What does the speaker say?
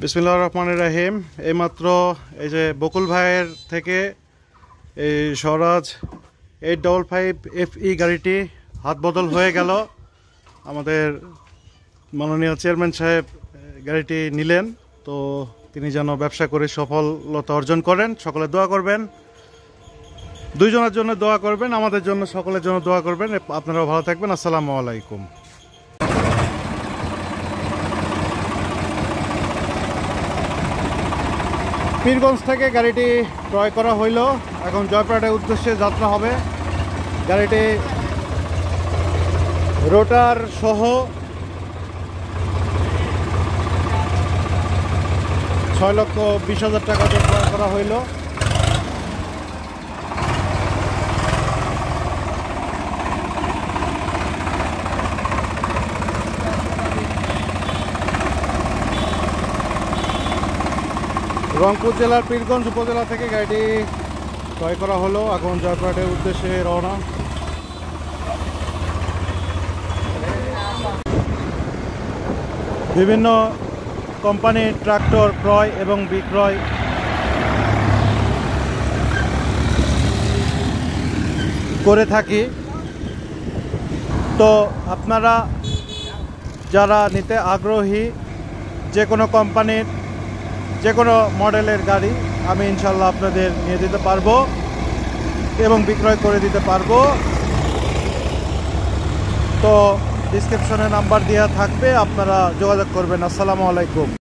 বিসমিল্লাহির রহমানির রহিম। এইমাত্র এই যে বকুল ভাইয়ের থেকে এই স্বরাজ 855 FE গাড়িটি হাত বদল হয়ে গেল। আমাদের মাননীয় চেয়ারম্যান সাহেব গাড়িটি নিলেন, তো তিনি যেন ব্যবসা করে সফলতা অর্জন করেন। সকলে দোয়া করবেন, দুইজনের জন্য দোয়া করবেন, আমাদের জন্য, সকলের জন্য দোয়া করবেন। আপনারাও ভালো থাকবেন। আসসালামু আলাইকুম। পীরগঞ্জ থেকে গাড়িটি ক্রয় করা হইল, এখন জয়পুরহাটের উদ্দেশ্যে যাত্রা হবে। গাড়িটি রোটার সহ 6,20,000 টাকা দিয়ে ক্রয় করা হইল। রংপুর জেলার পীরগঞ্জ উপজেলা থেকে গাড়িটি ক্রয় করা হলো, এখন জয়পুরহাটের উদ্দেশ্যে রওনা। বিভিন্ন কোম্পানির ট্রাক্টর ক্রয় এবং বিক্রয় করে থাকি। তো আপনারা যারা নিতে আগ্রহী, যে কোনো কোম্পানির যে কোনো মডেলের গাড়ি আমি ইনশাল্লাহ আপনাদের নিয়ে দিতে পারবো এবং বিক্রয় করে দিতে পারবো। তো ডিসক্রিপশনে নাম্বার দেওয়া থাকবে, আপনারা যোগাযোগ করবেন। আসসালামু আলাইকুম।